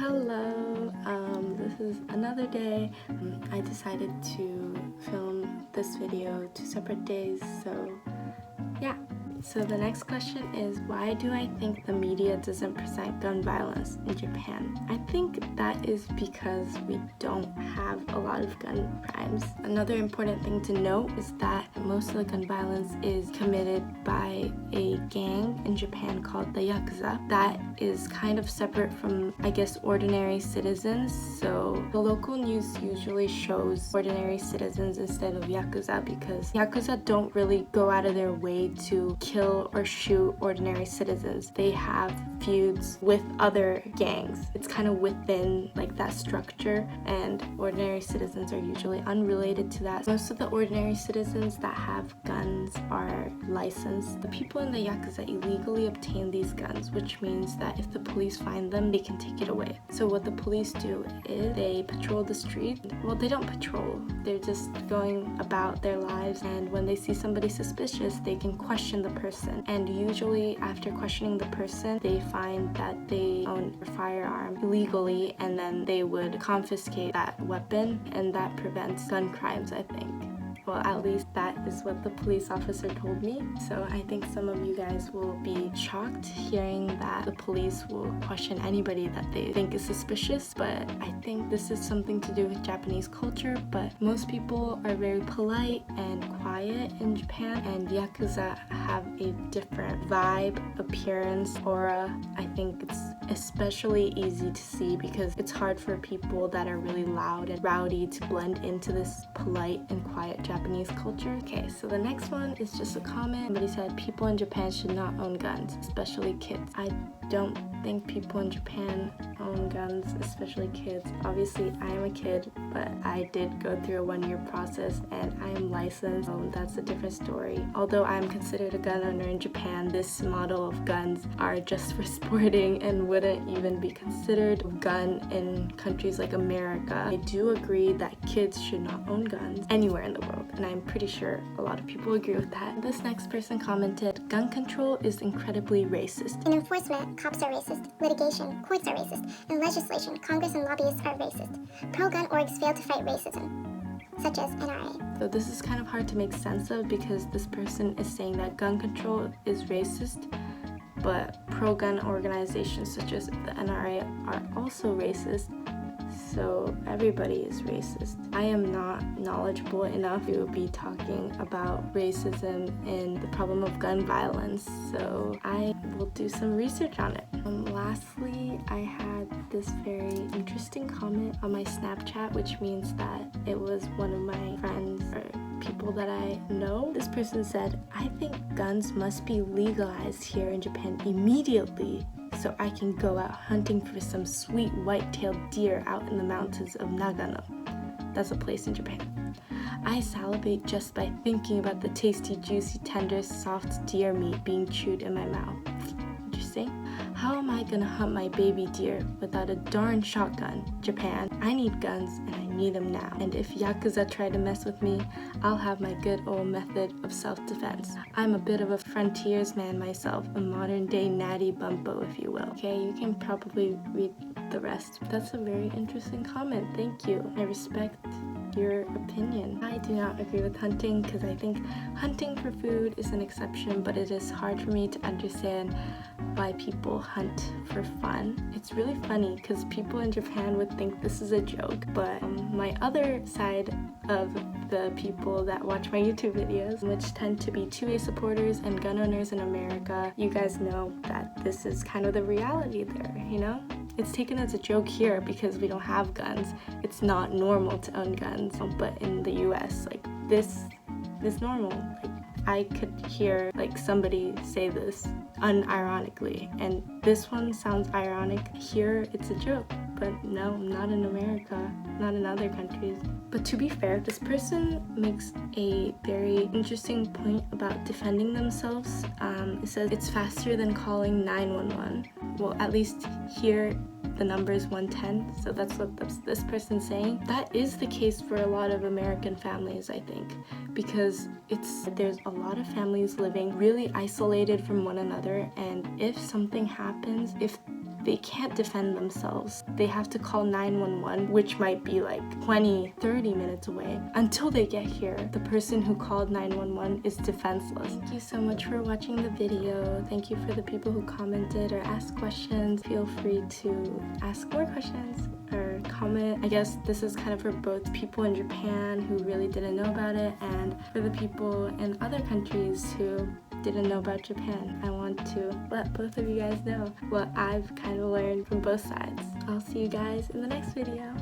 Hello, this is another day. I decided to film this video 2 separate days, so yeah. So the next question is, why do I think the media doesn't present gun violence in Japan? I think that is because we don't have a lot of gun crimes. Another important thing to note is that most of the gun violence is committed by a gang in Japan called the Yakuza. That is kind of separate from, I guess, ordinary citizens. So the local news usually shows ordinary citizens instead of Yakuza because Yakuza don't really go out of their way to kill or shoot ordinary citizens. They have feuds with other gangs. It's kind of within like that structure, and ordinary citizens are usually unrelated to that. Most of the ordinary citizens that have guns are licensed. The people in the Yakuza illegally obtain these guns, which means that if the police find them, they can take it away. So what the police do is they patrol the street. Well, they don't patrol. They're just going about their lives, and when they see somebody suspicious, they can question the person. And usually after questioning the person, they find that they own a firearm illegally, and then they would confiscate that weapon, and that prevents gun crimes, I think. Well, at least that is what the police officer told me. So I think some of you guys will be shocked hearing that the police will question anybody that they think is suspicious, but I think this is something to do with Japanese culture. But most people are very polite and quiet in Japan, and Yakuza have a different vibe, appearance, aura. I think it's especially easy to see because it's hard for people that are really loud and rowdy to blend into this polite and quiet Japanese culture. Okay, so the next one is just a comment. Somebody said people in Japan should not own guns, especially kids. I don't think people in Japan own guns, especially kids. Obviously, I am a kid, but I did go through a 1-year process and I am licensed, so that's a different story. Although I am considered a gun owner in Japan, this model of guns are just for sporting and wouldn't even be considered a gun in countries like America. I do agree that kids should not own guns anywhere in the world, and I'm pretty sure a lot of people agree with that. This next person commented, gun control is incredibly racist. In enforcement, cops are racist. Litigation, courts are racist. In legislation, Congress and lobbyists are racist. Pro-gun orgs fail to fight racism, such as NRA. So this is kind of hard to make sense of because this person is saying that gun control is racist, but pro-gun organizations such as the NRA are also racist. So everybody is racist. I am not knowledgeable enough to be talking about racism and the problem of gun violence, so I will do some research on it. Lastly, I had this very interesting comment on my Snapchat, which means that it was one of my friends or people that I know. This person said, I think guns must be legalized here in Japan immediately, so I can go out hunting for some sweet white-tailed deer out in the mountains of Nagano. That's a place in Japan. I salivate just by thinking about the tasty, juicy, tender, soft deer meat being chewed in my mouth. Interesting. How am I gonna hunt my baby deer without a darn shotgun? Japan, I need guns and I need them now. And if Yakuza try to mess with me, I'll have my good old method of self-defense. I'm a bit of a frontiersman myself, a modern-day natty bumpo, if you will. Okay, you can probably read the rest. That's a very interesting comment. Thank you. I respect your opinion. I do not agree with hunting because I think hunting for food is an exception, but it is hard for me to understand why people hunt for fun. It's really funny because people in Japan would think this is a joke, but my other side of the people that watch my YouTube videos, which tend to be 2A supporters and gun owners in America, you guys know that this is kind of the reality there, you know? It's taken as a joke here because we don't have guns. It's not normal to own guns, but in the US, like, this is normal. Like, I could hear like somebody say this unironically, and this one sounds ironic. Here it's a joke, but no, not in America, not in other countries. But to be fair, this person makes a very interesting point about defending themselves. It says it's faster than calling 911. Well, at least here the number is 110, so that's what this person's saying. That is the case for a lot of American families, I think, because there's a lot of families living really isolated from one another, and if something happens, if they can't defend themselves. They have to call 911, which might be like 20-30 minutes away. Until they get here, the person who called 911 is defenseless. Thank you so much for watching the video. Thank you for the people who commented or asked questions. Feel free to ask more questions or comment. I guess this is kind of for both people in Japan who really didn't know about it and for the people in other countries who didn't know about Japan. I want to let both of you guys know what I've kind of learned from both sides. I'll see you guys in the next video.